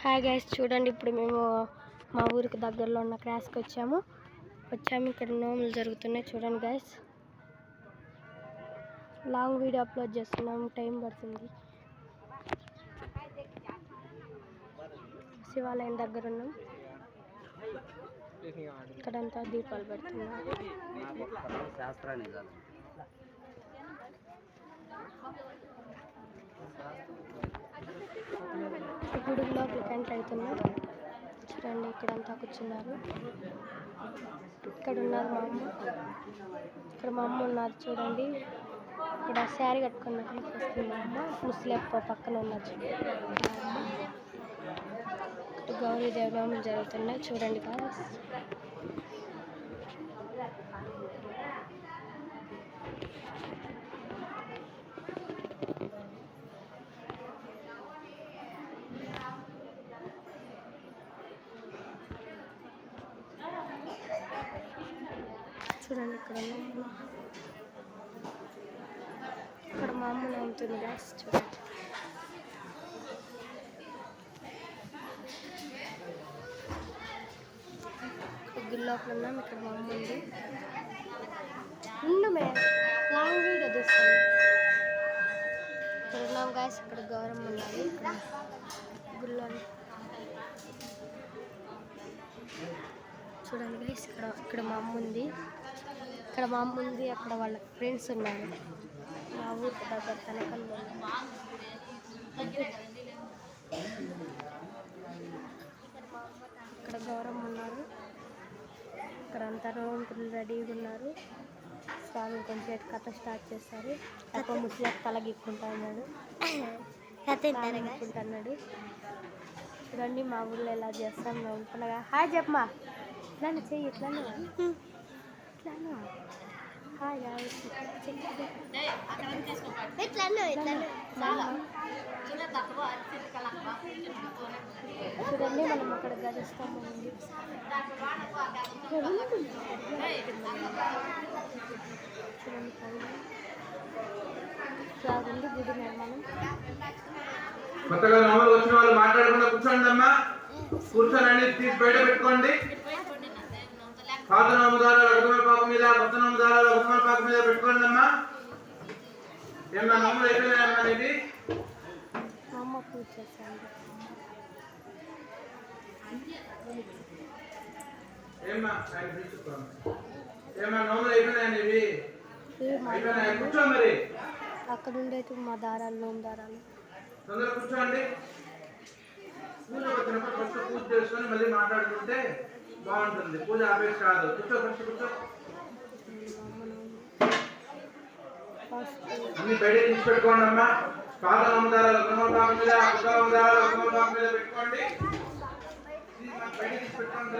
Hi guys, చూడండి ఇప్పుడు మేము మా ఊరికి దగ్గరలో ఉన్న క్లాస్కి వచ్చాము. ఇక్కడ నోములు జరుగుతున్నాయి. చూడండి గైస్, లాంగ్ వీడియో అప్లోడ్ చేస్తున్నాము, టైం పడుతుంది. శివాలయం దగ్గర ఉన్నాం. ఇక్కడంతా దీపాలు పెడుతున్నారు. గుడి లోపలికి ఎంటర్ అవుతున్నాం. చూడండి, ఇక్కడంతా కూర్చున్నారు. ఇక్కడ ఉన్నారు మా అమ్మ. ఇక్కడ మా అమ్మ ఉన్నారు. చూడండి, ఇక్కడ శారీ కట్టుకున్నట్లు వస్తుంది మా అమ్మ. ముస్లిం పక్కన ఉన్నారు. ఇక్కడ గౌరీ దేవనామం జరుగుతున్నాయి. చూడండి గాయ్స్, చూడండి ఇక్కడ మా అమ్మ నమ్ముతుంది గ్యాస్. చూడండి, గుడి లోపల ఉన్నాం. ఇక్కడ మా అమ్మ ఉంది. మే లాంగ్ వీడియో తీస్తాను. ఇక్కడ ఉన్నాం గ్యాస్. ఇక్కడ గౌరమ్మ ఉన్నది. ఇక్కడ గుడిలో చూడండి గైస్, ఇక్కడ మా అమ్మ ఉంది. అక్కడ వాళ్ళ ఫ్రెండ్స్ ఉన్నారు. మా ఊరికి దగ్గర తనకల్లో ఇక్కడ గౌరమ్మ ఉన్నారు. ఇక్కడ అంతా రోడ్లు రెడీగా ఉన్నారు. స్వామి కొంచెం కథ స్టార్ట్ చేస్తారు. అప్పుడు ముసలి తలగిక్కుంటున్నాడు. చూడండి, మా ఊళ్ళో ఎలా చేస్తాం మేము అనుకున్నాగా. హాయ్ చెప్పమా, ఇట్లానే చెయ్యి, ఇట్లానే హాయ్. చూడండి, మనం అక్కడ గడిస్తాము. చూడండి, గుడి నిర్మాణం. కొత్తగా నోములు వచ్చిన వాళ్ళు మాట్లాడకుండా కూర్చోండి అమ్మా. కూర్చోనండి, తీసి బయట పెట్టుకోండి. పాత నోముదారుల ఉత్తమ పాక మీద, కొత్త నోముదారుల ఉత్తమ పాక మీద పెట్టుకోండి అమ్మా. ఏమన్నా నోములు అయిపోయినాయమ్మా ఇది? ఏమన్నా నోములు అయిపోయినాయండి ఇవి? అయిపోయినాయి. కూర్చో మరి. అక్కడ ఉండేటి మా దారాలు, నోము దారాలు. తొందరగా కూర్చోండి. పూజ వచ్చినప్పుడు ఫస్ట్ పూజ చేసుకొని మళ్ళీ మాట్లాడుకుంటే బాగుంటుంది. పూజ ఆపేసి కాదు. కూర్చో. అన్ని బయట తీసి పెట్టుకోండి అమ్మా. పాత నోముదారాలు ఉత్తమ పాక మీద, కొత్త నోముదారాలు ఉత్తమ పాక మీద పెట్టుకోండి. బయట తీసి పెట్టుకోండి.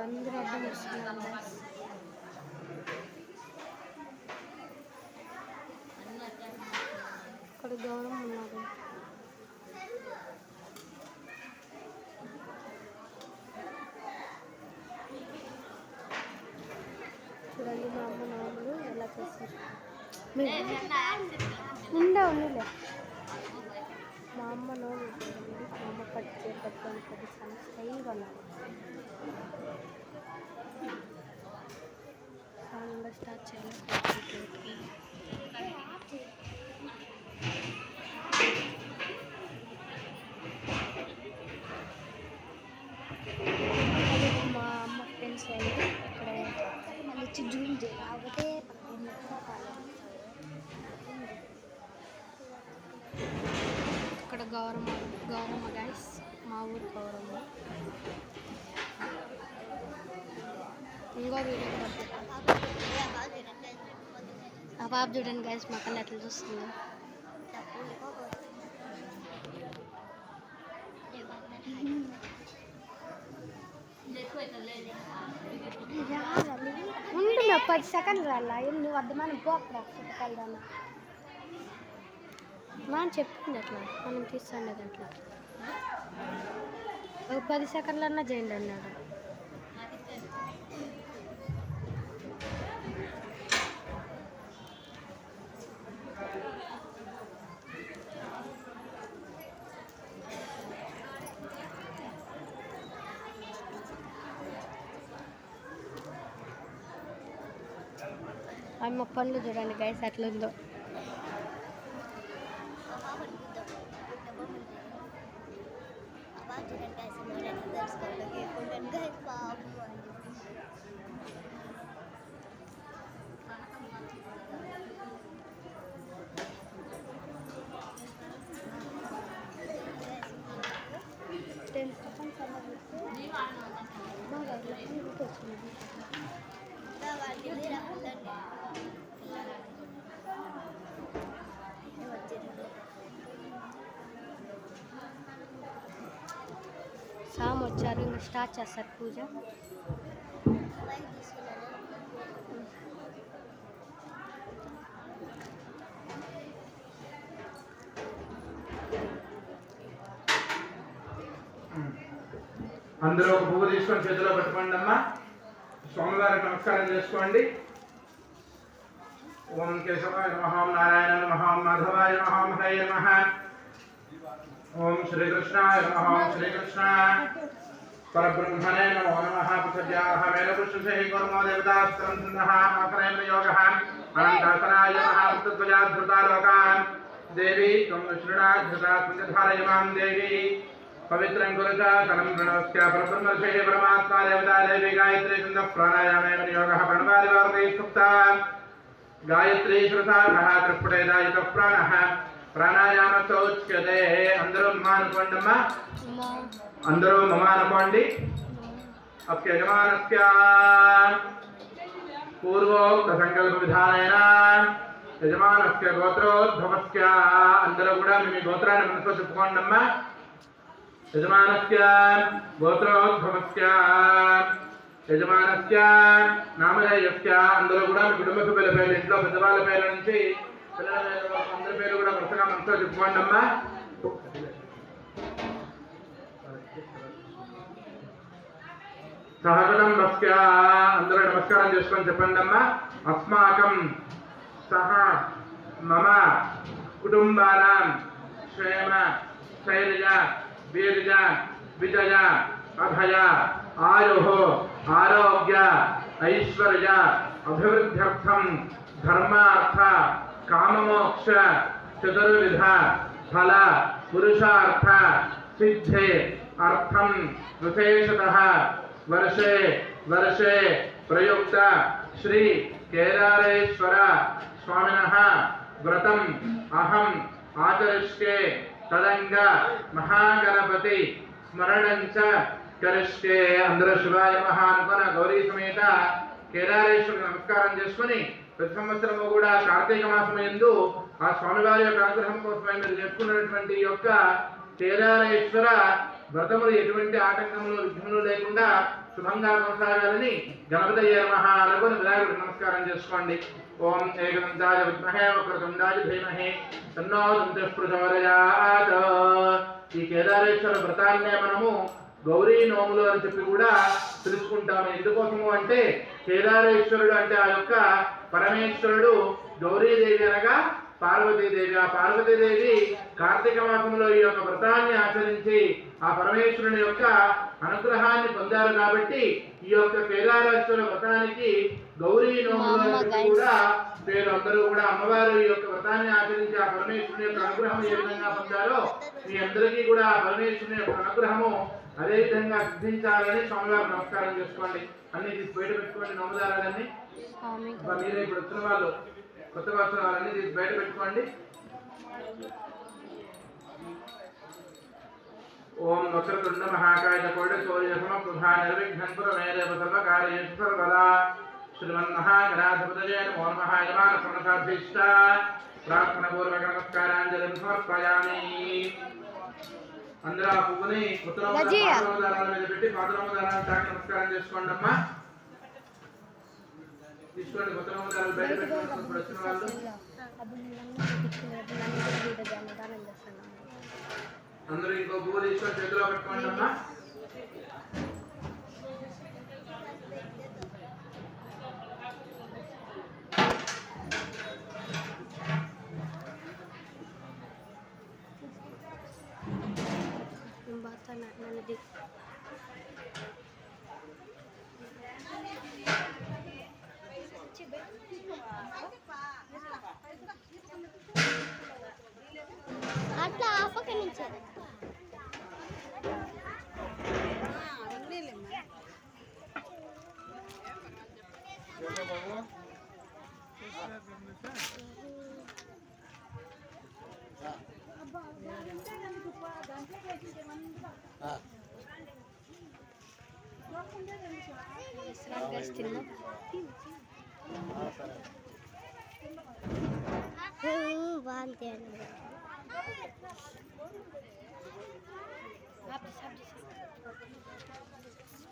అందరూ అర్థం వస్తున్నారు. ఇక్కడ గౌరవం ఉన్నారు. చూడండి, మా అమ్మ నోములు ఎలా చేస్తారు. ఉండలే మా అమ్మ నోములు. చూడండి, మా అమ్మ పట్టు చేపట్టుకొని పది స్టైల్గా ఉన్నారు. స్టార్ట్ చేయాలి. మా అమ్మ ఫ్రెండ్స్ వాళ్ళు ఇక్కడ మళ్ళీ వచ్చి జూమ్ చేయకపోతే ఇక్కడ గౌరమ్మ గైస్, మా ఊరు గౌరమ్మ. ఇంకో వీడియో ఆ బాబు చూడండి గైస్, మా కన్నా ఎట్లా చూస్తుంది. ఉండు, 10 సెకండ్లు రాలా. నువ్వు అర్థమని పోకరా చుట్టకల్దాన్ని మనం చెప్తుంది. అట్లా మనం తీస్తాండేది అట్లా. ఒక 10 సెకండ్లన్నా చేయండి అన్నాడు. అమ్మ పళ్ళు చూడండి గైస్ ఎట్లుందో. సామ్ వచ్చారు, ఇంకా స్టార్ట్ చేస్తారు పూజ. అందరూ ఒక పువ్వు తీసుకొని చేతిలో పెట్టుకోండి అమ్మా. స్వామివారికి నమస్కారం చేసుకోండి. ఓం కేశవాయ నమః, ఓం నారాయణ నమః, ఓం మాధవాయ నమః, ఓం హరే నమః, ఓం శ్రీకృష్ణాయ నమః, ఓం శ్రీకృష్ణ పరబ్రహ్మణే నమో నమః. పుష్పజాః వేదపుష్పశేః కుర్మో దేవతాస్త్రం ఛందః మాకరేణ యోగః అనంతాసనాయ నమః. పుత్రధ్వజాధృతాలోకాన్ దేవి త్వం విష్ణురాధృతా పుంజధారయమాం దేవి పవిత్రం కురుచ కలం ప్రణవస్య పరబ్రహ్మర్షే పరమాత్మా దేవతా దేవి గాయత్రీ ఛంద ప్రాణాయామేన యోగః ప్రణవాది వార్తై సుప్తా గాయత్రీ శ్రుతాః త్రిపుటేదాయిత ప్రాణః ప్రాణాయామతో ఉచ్యతే. అందరూ మమ అనుకోండి అమ్మా, అందరూ మమ అనుకోండి. అస్య యజమానస్య పూర్వోక్త సంకల్ప విధానేన యజమానస్య గోత్రోద్భవస్య. అందరూ కూడా మీ గోత్రాన్ని మనసులో చెప్పుకోండి అమ్మా. యజమానస్య గోత్రోద్భవస్య యజమానస్య నామధేయస్య. అందరూ కూడా మీ కుటుంబ సభ్యుల పేర్లు, ఇంట్లో పెద్దవాళ్ళ పేర్ల నుంచి పిల్లల పేర్లు, అందరి పేర్లు కూడా వరుసగా మనసులో చెప్పుకోండి అమ్మా. సహకుటుంబస్య. అందరూ నమస్కారం చేసుకొని చెప్పండి అమ్మా. అస్మాకం సహ మమ కుటుంబానాం క్షేమ శైలజ వీర్య విజయ అభయ ఆయుః ఆరోగ్య ఐశ్వర్య అభివృద్ధ్యర్థం ధర్మార్థ కామమోక్ష చతుర్విధ ఫల పురుషార్థ సిద్ధే అర్థం విశేషతః వర్షే వర్షే ప్రయుక్త శ్రీ కేదారేశ్వర స్వామినః వ్రతం అహం ఆచరిష్యే తదంగ మహాగణపతి స్మరణంచ కరిష్యే. అందరూ శివాయ నమః అనుకున్న గౌరీ సమేత కేదారేశ్వరుని నమస్కారం చేసుకుని ప్రతి సంవత్సరము కూడా కార్తీక మాసం యందు ఆ స్వామివారి యొక్క అనుగ్రహం కోసమై మీరు చేసుకున్నటువంటి యొక్క కేదారేశ్వర వ్రతములు ఎటువంటి ఆటంకములు విఘ్నములు లేకుండా శుభంగా కొనసాగాలని గణపతయే నమః అనుకుని వినాయకుడికి నమస్కారం చేసుకోండి. ఓం ఏకదంతాయ విద్మహే వక్రతుండాయ ధీమహి తన్నో దంతిః ప్రచోదయాత్. ఈ కేదారేశ్వర వ్రతాన్నే మనము గౌరీ నోములు అని చెప్పి కూడా తెలుసుకుంటాము. ఎందుకోసము అంటే కేదారేశ్వరుడు అంటే ఆ యొక్క పరమేశ్వరుడు, గౌరీదేవి అనగా పార్వతీదేవి. ఆ పార్వతీదేవి కార్తీక మాసంలో ఈ యొక్క వ్రతాన్ని ఆచరించి ఆ పరమేశ్వరుని యొక్క అనుగ్రహాన్ని పొందారు కాబట్టి ఈ యొక్క కేదారేశ్వర వ్రతానికి గౌరీ నోములు కూడా పేరు. అందరూ కూడా అమ్మవారు ఈ యొక్క వ్రతాన్ని ఆచరించి ఆ పరమేశ్వరుని యొక్క అనుగ్రహం ఏ విధంగా పొందారో మీ అందరికీ కూడా ఆ పరమేశ్వరుని యొక్క అనుగ్రహము అదే విధంగా సిద్ధించాలని స్వామివారు నమస్కారం చేసుకోండి. అన్ని తీసి బయట పెట్టుకోండి. నోముదారాలన్నీ మీరే ఇప్పుడు వచ్చిన వాళ్ళు, కొత్తగా వచ్చిన వాళ్ళన్నీ తీసి బయట పెట్టుకోండి. ఓం వక్రతుండ మహాకాయ కోటి సూర్య సమప్రభా నిర్విఘ్నం కురు మే దేవ సర్వకార్యేషు సర్వదా. శ్రీమన్మహాగణాధిపతయే నమో నమః. యజమాన ప్రణతాభీష్ట ప్రార్థన పూర్వక నమస్కారాంజలిం సమర్పయామి. అందరూ ఆ పువ్వుని ఉత్తరాదారాల మీద పెట్టి పాదనోదారాలు తాకి నమస్కారం చేసుకోండి అమ్మా. తీసుకోండి. ఉత్తరాదారాలు బయట పెట్టుకోండి. ఇప్పుడు వచ్చిన వాళ్ళు అందరూ ఇంకో పువ్వు తీసుకొని చేతిలో పెట్టుకోండి అమ్మా. నన్నది బాగుంది